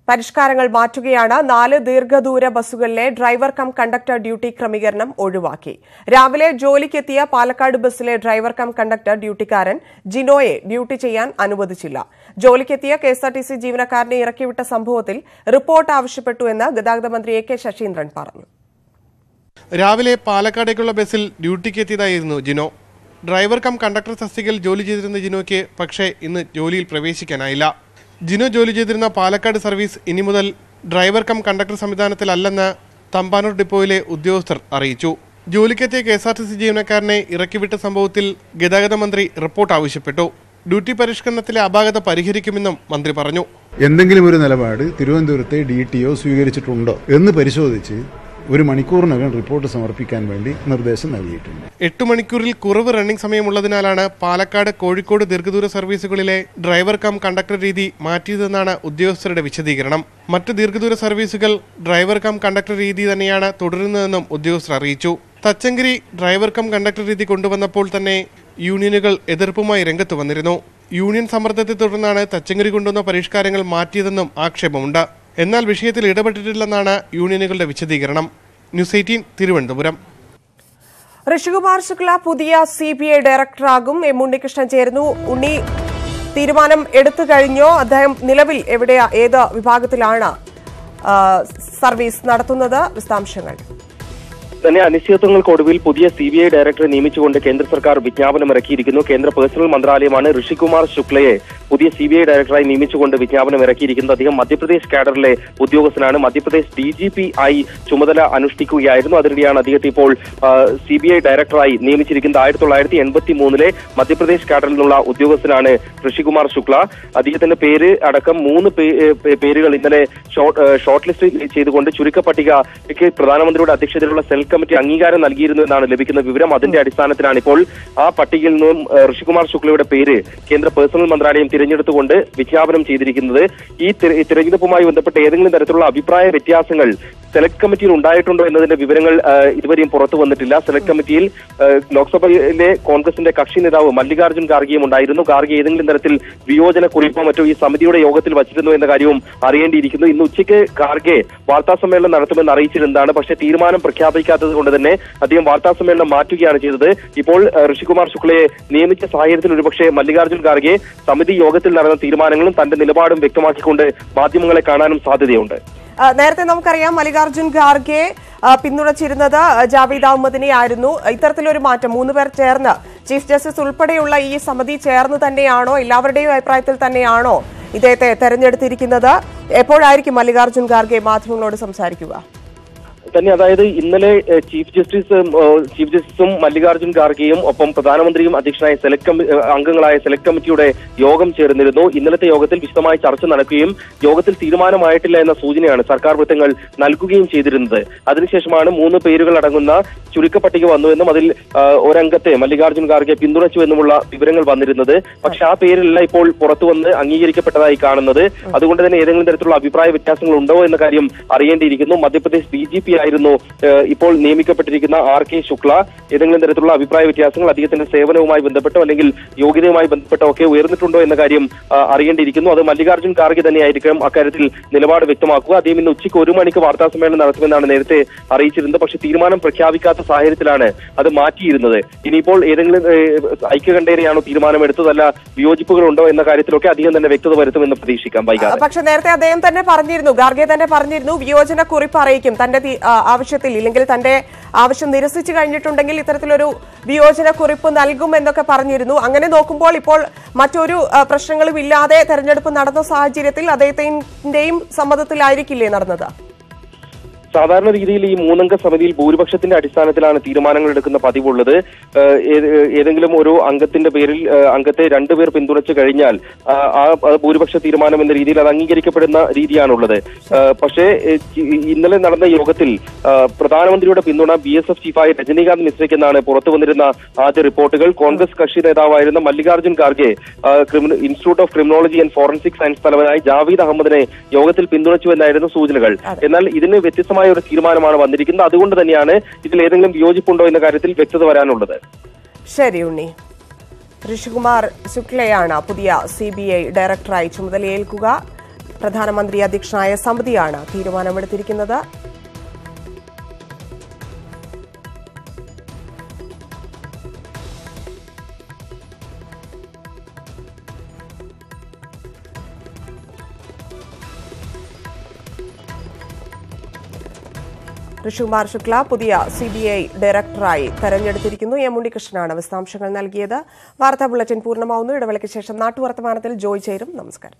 [SPEAKER 1] പരിഷ്കാരങ്ങൾ മാറ്റുകയാണ്. 4 ദീർഘദൂര ബസ്സുകളിലെ ഡ്രൈവർ കം കണ്ടക്ടർ ഡ്യൂട്ടി ക്രമീകരണം ഒഴിവാക്കി. രാവിലെ ജോലിക്കെത്തിയ പാലക്കാട് ബസ്സിലെ ഡ്രൈവർ കം കണ്ടക്ടർ ഡ്യൂട്ടിക്കാരൻ ജിനോയെ ഡ്യൂട്ടി ചെയ്യാൻ അനുവദിച്ചില്ല. ജോലിക്കെത്തിയ KSRTC ജീവനക്കാരനെ ഇറക്കിവിട്ട സംഭവത്തിൽ റിപ്പോർട്ട് ആവശ്യപ്പെട്ടു എന്ന് ഗതാഗത മന്ത്രി AK ശശീന്ദ്രൻ പറഞ്ഞു.
[SPEAKER 24] രാവിലെ പാലക്കാടേക്കുള്ള ബസ്സിൽ ഡ്യൂട്ടിക്കെത്തിയതായിരുന്നു ജിനോ. ഡ്രൈവർ കം കണ്ടക്ടർ തസ്തികയിൽ ജോലി ചെയ്തിരുന്ന ജിനോയ്ക്ക് പക്ഷേ ഇന്ന് ജോലിയിൽ പ്രവേശിക്കാനായില്ല. ജിനോ ജോലി ചെയ്തിരുന്ന പാലക്കാട് സർവീസ് ഇനി മുതൽ ഡ്രൈവർ കം കണ്ടക്ടർ സംവിധാനത്തിലല്ലെന്ന് തമ്പാനൂർ ഡിപ്പോയിലെ ഉദ്യോഗസ്ഥർ അറിയിച്ചു. ജോലിക്കെത്തിയ KSRTC ജീവനക്കാരനെ ഇറക്കിവിട്ട സംഭവത്തിൽ ഗതാഗത മന്ത്രി റിപ്പോർട്ട് ആവശ്യപ്പെട്ടു. ഡ്യൂട്ടി പരിഷ്കരണത്തിലെ അപാകത പരിഹരിക്കുമെന്നും മന്ത്രി പറഞ്ഞു.
[SPEAKER 25] എന്തെങ്കിലും ഒരു നിലപാട് തിരുവനന്തപുരത്തെ DTO സ്വീകരിച്ചിട്ടുണ്ടോ എന്ന് പരിശോധിച്ച്
[SPEAKER 2] 1 മണിക്കൂറിനകം റിപ്പോർട്ട് സമർപ്പിക്കാൻ വേണ്ടി നിർദ്ദേശം നൽകിയിട്ടുണ്ട്.
[SPEAKER 24] 8 മണിക്കൂറിൽ കുറവ് റണ്ണിംഗ് സമയമുള്ളതിനാലാണ് പാലക്കാട്, കോഴിക്കോട് ദീർഘദൂര സർവീസുകളിലെ ഡ്രൈവർ കം കണ്ടക്ടർ രീതി മാറ്റിയതെന്നാണ് ഉദ്യോഗസ്ഥരുടെ വിശദീകരണം. മറ്റ് ദീർഘദൂര സർവീസുകൾ ഡ്രൈവർ കം കണ്ടക്ടർ രീതി തന്നെയാണ് തുടരുന്നതെന്നും ഉദ്യോഗസ്ഥർ അറിയിച്ചു. തച്ചങ്കരി ഡ്രൈവർ കം കണ്ടക്ടർ രീതി കൊണ്ടുവന്നപ്പോൾ തന്നെ യൂണിയനുകൾ എതിർപ്പുമായി രംഗത്ത് വന്നിരുന്നു. യൂണിയൻ സമ്മർദ്ദത്തെ തുടർന്നാണ് തച്ചങ്കരി കൊണ്ടുവന്ന പരിഷ്കാരങ്ങൾ മാറ്റിയതെന്നും ആക്ഷേപമുണ്ട്. എന്നാൽ വിഷയത്തിൽ ഇടപെട്ടിട്ടില്ലെന്നാണ് യൂണിയനുകളുടെ വിശദീകരണം. ന്യൂസ് 18 തിരുവനന്തപുരം.
[SPEAKER 1] ഋഷികുമാർ ശുക്ല പുതിയ CBI ഡയറക്ടറാകും. എം ഉണ്ണികൃഷ്ണൻ ചേരുന്നു. ഉണ്ണി, തീരുമാനം എടുത്തു കഴിഞ്ഞോ? അദ്ദേഹം നിലവിൽ ഏത് വിഭാഗത്തിലാണ് സർവീസ് നടത്തുന്നത്? വിശദാംശങ്ങൾ.
[SPEAKER 22] തന്നെ അനിശ്ചിതത്വങ്ങൾക്കൊടുവിൽ പുതിയ CBI ഡയറക്ടറെ നിയമിച്ചുകൊണ്ട് കേന്ദ്ര സർക്കാർ വിജ്ഞാപനം ഇറക്കിയിരിക്കുന്നു. കേന്ദ്ര പേഴ്സണൽ മന്ത്രാലയമാണ് ഋഷികുമാർ ശുക്ലയെ പുതിയ CBI ഡയറക്ടറായി നിയമിച്ചുകൊണ്ട് വിജ്ഞാപനം ഇറക്കിയിരിക്കുന്നത്. അദ്ദേഹം മധ്യപ്രദേശ് കാഡറിലെ ഉദ്യോഗസ്ഥനാണ്. മധ്യപ്രദേശ് DGP ആയി ചുമതല അനുഷ്ഠിക്കുകയായിരുന്നു. അതിനിടെയാണ് അദ്ദേഹത്തെ ഇപ്പോൾ CBI ഡയറക്ടറായി നിയമിച്ചിരിക്കുന്നത്. 1983 മധ്യപ്രദേശ് കാഡറിൽ നിന്നുള്ള ഉദ്യോഗസ്ഥനാണ് ഋഷികുമാർ ശുക്ല. അദ്ദേഹത്തിന്റെ പേര് അടക്കം 3 പേരുകൾ ഇന്നലെ ഷോർട്ട് ലിസ്റ്റ് ചെയ്തുകൊണ്ട് ചുരുക്കപ്പട്ടികയ്ക്ക് പ്രധാനമന്ത്രിയുടെ അധ്യക്ഷതയിലുള്ള സെൽ കമ്മിറ്റി അംഗീകാരം നൽകിയിരുന്നു എന്നാണ് ലഭിക്കുന്ന വിവരം. അതിന്റെ അടിസ്ഥാനത്തിലാണ് ഇപ്പോൾ ആ പട്ടികയിൽ നിന്നും ഋഷികുമാർ ശുക്ലയുടെ പേര് കേന്ദ്ര പേഴ്സണൽ മന്ത്രാലയം തിരഞ്ഞെടുത്തുകൊണ്ട് വിജ്ഞാപനം ചെയ്തിരിക്കുന്നത്. ഈ തിരഞ്ഞെടുപ്പുമായി ബന്ധപ്പെട്ട് ഏതെങ്കിലും തരത്തിലുള്ള അഭിപ്രായ വ്യത്യാസങ്ങൾ സെലക്ട് കമ്മിറ്റിയിൽ ഉണ്ടായിട്ടുണ്ടോ എന്നതിന്റെ വിവരങ്ങൾ ഇതുവരെയും പുറത്തു വന്നിട്ടില്ല. സെലക്ട് കമ്മിറ്റിയിൽ ലോക്സഭയിലെ കോൺഗ്രസിന്റെ കക്ഷി നേതാവ് മല്ലികാർജ്ജുൻ ഖാർഗെയും ഉണ്ടായിരുന്നു. ഖാർഗെ ഏതെങ്കിലും തരത്തിൽ വിയോജന കുറിപ്പോ മറ്റോ ഈ സമിതിയുടെ യോഗത്തിൽ വച്ചിരുന്നു എന്ന കാര്യവും അറിയേണ്ടിയിരിക്കുന്നു. ഇന്ന് ഉച്ചയ്ക്ക് ഖാർഗെ വാർത്താസമ്മേളനം നടത്തുമെന്ന് അറിയിച്ചിരുന്നതാണ്. പക്ഷേ തീരുമാനം പ്രഖ്യാപിക്കാത്തത് കൊണ്ട് തന്നെ അദ്ദേഹം വാർത്താസമ്മേളനം മാറ്റുകയാണ് ചെയ്തത്. ഇപ്പോൾ ഋഷികുമാർ ശുക്ലയെ നിയമിച്ച സാഹചര്യത്തിൽ ഒരുപക്ഷെ മല്ലികാർജ്ജുൻ ഖാർഗെ സമിതി യോഗത്തിൽ നടന്ന തീരുമാനങ്ങളും തന്റെ നിലപാടും വ്യക്തമാക്കിക്കൊണ്ട് മാധ്യമങ്ങളെ കാണാനും സാധ്യതയുണ്ട്.
[SPEAKER 1] നേരത്തെ നമുക്കറിയാം മല്ലികാർജ്ജുൻ ഖാർഗെ പിന്തുണച്ചിരുന്നത് ജാവേദ് അഹമ്മദിനെ ആയിരുന്നു. ഇത്തരത്തിലൊരു മാറ്റം 3 പേർ ചേർന്ന് ചീഫ് ജസ്റ്റിസ് ഉൾപ്പെടെയുള്ള ഈ സമിതി ചേർന്ന് തന്നെയാണോ, എല്ലാവരുടെയും അഭിപ്രായത്തിൽ തന്നെയാണോ ഇദ്ദേഹത്തെ തെരഞ്ഞെടുത്തിരിക്കുന്നത്? എപ്പോഴായിരിക്കും മല്ലികാർജ്ജുൻ ഖാർഗെ മാധ്യമങ്ങളോട് സംസാരിക്കുക?
[SPEAKER 22] തന്നെ അതായത് ഇന്നലെ ചീഫ് ജസ്റ്റിസും മല്ലികാർജ്ജുൻ ഖാർഗെയും ഒപ്പം പ്രധാനമന്ത്രിയും അധ്യക്ഷനായ അംഗങ്ങളായ സെലക്ട് കമ്മിറ്റിയുടെ യോഗം ചേർന്നിരുന്നു. ഇന്നലത്തെ യോഗത്തിൽ വിശദമായ ചർച്ച നടക്കുകയും യോഗത്തിൽ തീരുമാനമായിട്ടില്ല എന്ന സൂചനയാണ് സർക്കാർ വൃത്തങ്ങൾ നൽകുകയും ചെയ്തിരുന്നത്. അതിനുശേഷമാണ് 3 പേരുകൾ അടങ്ങുന്ന ചുരുക്കപ്പട്ടിക വന്നുവെന്നും അതിൽ ഒരംഗത്തെ മല്ലികാർജ്ജുൻ ഖാർഗെ പിന്തുണച്ചുവെന്നുമുള്ള വിവരങ്ങൾ വന്നിരുന്നത്. പക്ഷെ ആ പേരിലല്ല ഇപ്പോൾ പുറത്തു വന്ന് അംഗീകരിക്കപ്പെട്ടതായി കാണുന്നത്. അതുകൊണ്ട് തന്നെ ഏതെങ്കിലും തരത്തിലുള്ള അഭിപ്രായ വ്യത്യാസങ്ങൾ ഉണ്ടോ എന്ന കാര്യം അറിയേണ്ടിയിരിക്കുന്നു. മധ്യപ്രദേശ് DGP ആയിരുന്നു ഇപ്പോൾ നിയമിക്കപ്പെട്ടിരിക്കുന്ന RK ശുക്ല. ഏതെങ്കിലും തരത്തിലുള്ള അഭിപ്രായ വ്യത്യാസങ്ങൾ അദ്ദേഹത്തിന്റെ സേവനവുമായി ബന്ധപ്പെട്ടോ അല്ലെങ്കിൽ യോഗ്യതയുമായി ബന്ധപ്പെട്ടോ ഒക്കെ ഉയർന്നിട്ടുണ്ടോ എന്ന കാര്യം അറിയേണ്ടിയിരിക്കുന്നു. അത് മല്ലികാർജ്ജുൻ ഖാർഗെ തന്നെയായിരിക്കും അക്കാര്യത്തിൽ നിലപാട് വ്യക്തമാക്കുക. അദ്ദേഹം ഇന്ന് ഉച്ചയ്ക്ക് 1 മണിക്ക് വാർത്താസമ്മേളനം നടത്തുമെന്നാണ് നേരത്തെ അറിയിച്ചിരുന്നത്. പക്ഷേ തീരുമാനം പ്രഖ്യാപിക്കാത്ത സാഹചര്യത്തിലാണ് അത് മാറ്റിയിരുന്നത്. ഇനിയിപ്പോൾ ഏതെങ്കിലും ഐക്യകണ്ഠേനയാണോ തീരുമാനമെടുത്തതല്ല വിയോജിപ്പുകളുണ്ടോ എന്ന കാര്യത്തിലൊക്കെ അദ്ദേഹം തന്നെ വ്യക്തത വരുത്തുമെന്ന് പ്രതീക്ഷിക്കാം. വൈകാതെ
[SPEAKER 1] പക്ഷെ നേരത്തെ അദ്ദേഹം തന്നെ പറഞ്ഞിരുന്നു, ഖാർഗെ തന്നെ പറഞ്ഞിരുന്നു, വിയോജന കുറിപ്പ് അറിയിക്കും തന്റെ ആവശ്യത്തിൽ, ഇല്ലെങ്കിൽ തന്റെ ആവശ്യം നിരസിച്ചു കഴിഞ്ഞിട്ടുണ്ടെങ്കിൽ ഇത്തരത്തിലൊരു വിയോജന കുറിപ്പ് നൽകും എന്നൊക്കെ പറഞ്ഞിരുന്നു. അങ്ങനെ നോക്കുമ്പോൾ ഇപ്പോൾ മറ്റൊരു പ്രശ്നങ്ങളും ഇല്ലാതെ തെരഞ്ഞെടുപ്പ് നടന്ന സാഹചര്യത്തിൽ അദ്ദേഹത്തിന്റെയും സമ്മതത്തിലായിരിക്കില്ലേ നടന്നത്?
[SPEAKER 22] സാധാരണ രീതിയിൽ ഈ 3 അംഗ സമിതിയിൽ ഭൂരിപക്ഷത്തിന്റെ അടിസ്ഥാനത്തിലാണ് തീരുമാനങ്ങൾ എടുക്കുന്ന പതിവുള്ളത്. ഏതെങ്കിലും ഒരു അംഗത്തിന്റെ പേരിൽ അംഗത്തെ 2 പേർ പിന്തുണച്ചു കഴിഞ്ഞാൽ ആ ഭൂരിപക്ഷ തീരുമാനം എന്ന രീതിയിൽ അത് അംഗീകരിക്കപ്പെടുന്ന രീതിയാണുള്ളത്. പക്ഷേ ഇന്നലെ നടന്ന യോഗത്തിൽ പ്രധാനമന്ത്രിയുടെ പിന്തുണ BSF ചീഫായ രജനീകാന്ത് മിശ്രയ്ക്കെന്നാണ് പുറത്തു വന്നിരുന്ന ആദ്യ റിപ്പോർട്ടുകൾ. കോൺഗ്രസ് കക്ഷി നേതാവായിരുന്ന Mallikarjun Kharge institute of criminology and forensic science തലവനായി ജാവേദ് അഹമ്മദിനെ യോഗത്തിൽ പിന്തുണച്ചുവെന്നായിരുന്നു സൂചനകൾ. എന്നാൽ ഇതിന് വ്യത്യസ്തമായ ഒരു തീരുമാനമാണ് വന്നിരിക്കുന്നത്. അതുകൊണ്ട് തന്നെയാണ് ഇതിൽ ഏതെങ്കിലും വിയോജിപ്പുണ്ടോ എന്ന കാര്യത്തിൽ വ്യക്തത വരാനുള്ളത്.
[SPEAKER 1] ശരി ഉണ്ണി. ഋഷികുമാർ ശുക്ലയാണ് പുതിയ CBI ഡയറക്ടറായി ചുമതലയേൽക്കുക. പ്രധാനമന്ത്രി അധ്യക്ഷനായ സമിതിയാണ് തീരുമാനമെടുത്തിരിക്കുന്നത്. ഋഷികുമാർ ശുക്ല പുതിയ CBI ഡയറക്ടറായി തെരഞ്ഞെടുത്തിരിക്കുന്നു. എം ഉണ്ണികൃഷ്ണനാണ് വിശദാംശങ്ങൾ നൽകിയത്. വാർത്താ ബുള്ളറ്റിൻ പൂർണ്ണമാവുന്നു. ഇടവേളയ്ക്ക് ശേഷം നാട്ടുവർത്തമാനത്തിൽ ജോയ് ചേരും. നമസ്കാരം.